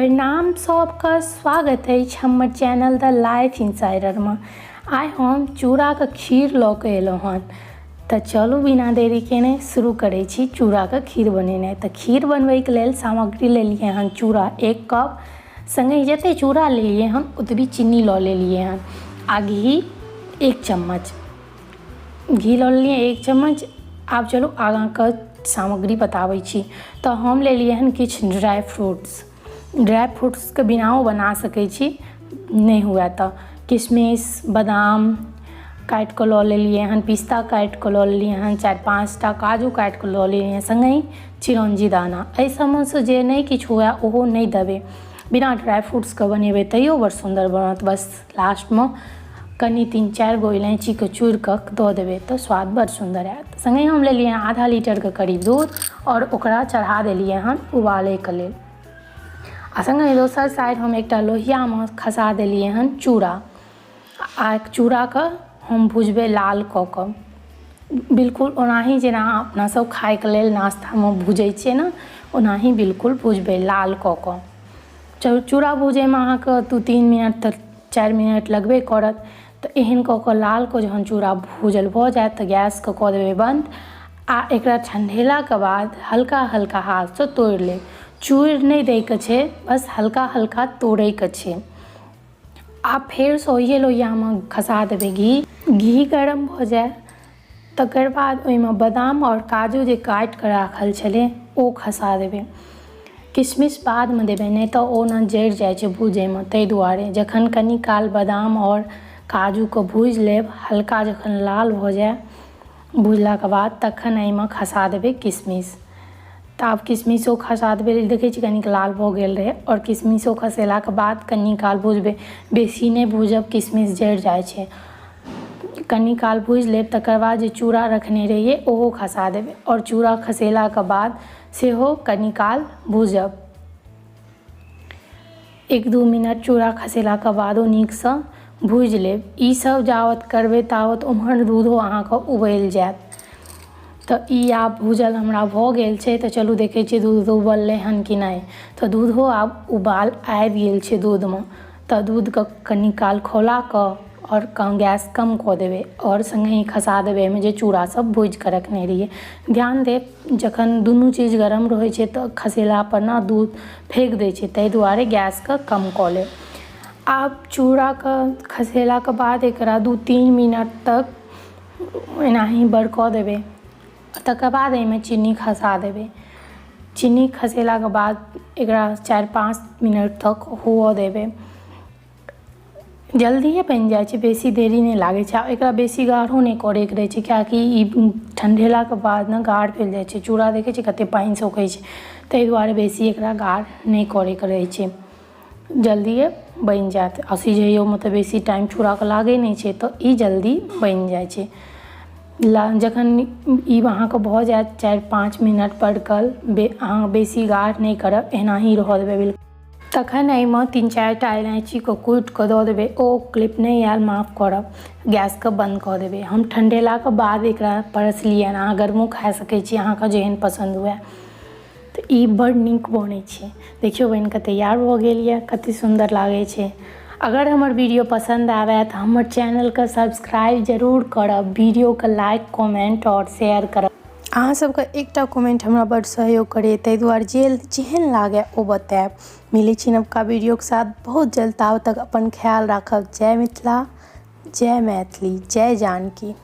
प्रणाम सबका स्वागत है हमर चैनल द लाइफ इनसाइडर में। आइ हम चूड़ा के खीर लऽ के एलहुँ हन, तो चलू बिना देरी केने शुरू करै छी चूड़ा के खीर बनेनाइ। तो खीर बनबै के लेल सामग्री लेलिए हन चूड़ा 1 कप, संगे जते चूड़ा लेलिए हन उतबी चीनी लऽ लेलिए हन, आ घी 1 चम्मच घी लऽ लेलिए 1 चम्मच। आब चलू आगाँ के सामग्री बताबै छी। तो हम लेलिए हन किछु ड्राई फ्रूट्स के बिनाओ बना सकै छी, नहीं हुआ तो किशमिश बादाम काटि कऽ लऽ लेलिए हन, पिस्ता काटि कऽ लऽ लेलिए हन, 4-5 टा काजू काटि कऽ लऽ लेलिए हन, संगे चिरौंजी दाना। एहि सबमे से जे नहीं किछु हुआ ओहो नहीं देबै, बिना ड्राई फ्रूट्स के बनेबै तैयो बड़ सुंदर बनत। बस लास्ट में कनी 3-4 गो इलायची के चूड़ि कऽ दऽ देबै तो स्वाद बड़ सुंदर आयत। संगे हम लेलिए हन आधा लीटर के करीब दूध और ओकरा चढ़ा देलिए हन उबाले के लेल। आ संगे दोसर साइड हम एकटा लोहिया में खसा देलिए हन चूड़ा, आ चूड़ा के हम भुजबै लाल कऽ कऽ, बिल्कुल ओनाही जेना अपना सब खाय के लेल नाश्ता में भुजै छियै ना, ओनाही बिल्कुल भुजबै लाल कऽ कऽ। चूड़ा भुजै में अहाँके 2-3 मिनट तक 4 मिनट लगबे करत। तो एहन कऽ कऽ लाल कऽ जहन चूड़ा भूजल भऽ जायत तो गैस के कऽ देबै बंद, आ एकरा ठंडेला के बाद हल्का हल्का हाथ से तोड़ि लेब। चूड़ नहीं दै के छै, बस हल्का हल्का तोड़ै के छै। आप फेर से ओहि लोहिया में खसा देबै घी गरम भऽ जाए तकर बाद ओहिमे बादाम और काजू जे काटि कऽ राखल छलै ओ खसा देबै। किशमिश बाद में देबै, नहीं तो ओ ना जरि जाइ छै भूजै में, ताहि दुआरे जखन कनी काल बादाम और काजू को भूज लेब, हल्का जखन लाल भऽ जाए भूजला के बाद तखन एहिमे खसा देबै किशमिश। तो आब किशमिशो खसा देबै, देखै छी कनिक लाल भऽ गेल रहै, और किशमिशो खसेला के बाद कनी काल भूजबै, बेसी नहीं भूजब किशमिश जरि जाइ छै। कनी काल भूज लेब तकर बाद जे चूड़ा रखने रहिए ओहो खसा देबै, और चूड़ा खसेला के बाद सेहो कनी काल भूजब। 1-2 मिनट चूड़ा खसेला के बादो नीक से भूज लेब। ई सब जावत करबै तावत उम्हर दूधो अहाँके उबलि जायत। तो ई आब भूजल हमरा भऽ गेल छै, तो चलू देखै छियै दूध उबललै हन कि नहीं। तो दूधो आब उबाल आबि गेल छै दूध में, तो दूध के कनी काल खौला कऽ और गैस कम कऽ देबै, और संगे ही खसा देबै एहिमे जे चूड़ा सब भूजि कऽ रखने रहिए। ध्यान देब जखन दुनू चीज गरम रहै छै तो खसेला पर ना दूध फेंक दै छै, ताहि दुआरे गैस के कम कऽ लेब। आब चूड़ा के खसेला के बाद एकरा 2-3 मिनट तक एनाही बरकऽ देबै, तकर बाद एहिमे चीनी खसा देबै। चीनी खसेला के बाद एकरा 4-5 मिनट तक हुअ देबै। जल्दिए बनि जाइ छै, बेसी देरी नहीं लागै छै। एकरा बेसी गाढ़ो नहीं करैके रहै छै, कियाकि ई ठंडेला के बाद ना गाढ़ भेल जाइ छै। चूड़ा देखै छै कते पानि सोखै छै, ताहि दुआरे बेसी एकरा गाढ़ नहीं करैके रहै छै, जल्दिए बनि जायत। आ सिझैयो में तो बेसी टाइम चूड़ा के लागै नहीं छै, तो ई जल्दी बनि जाइ छै। जखन ई अहाँके भऽ जायत 4-5 मिनट बरकल, अहाँ बेसी गाढ़ नहीं करब, एनाही रहऽ देबै बिल्कुल। तखन एहिमे 3-4 टा इलायची को कूटि कऽ दऽ देबै। ओ क्लिप नहीं आयल, माफ करब। गैस के बंद कऽ देबै। हम ठंडेला के बाद एकरा परसलिए, अहाँ गरमो खा सकै छी, अहाँके जेहन पसंद हुए। तो ई बड़ नीक बनै छै, देखियौ बनि कऽ तैयार भऽ गेल यऽ, कते सुंदर लागै छै। अगर हमर वीडियो पसंद आवे तो हमर चैनल के सब्सक्राइब जरूर करब, वीडियो के लाइक कमेंट और शेयर करब। अहाँ सबके एकटा कमेंट हमरा बड़ सहयोग करे, ताहि दुआरे जेहन लागे ओ बतायब। मिलै छी नवका वीडियो के साथ बहुत जल्द, ताब तक अपन ख्याल राखब। जय मिथिला, जय मैथिली, जय जानकी।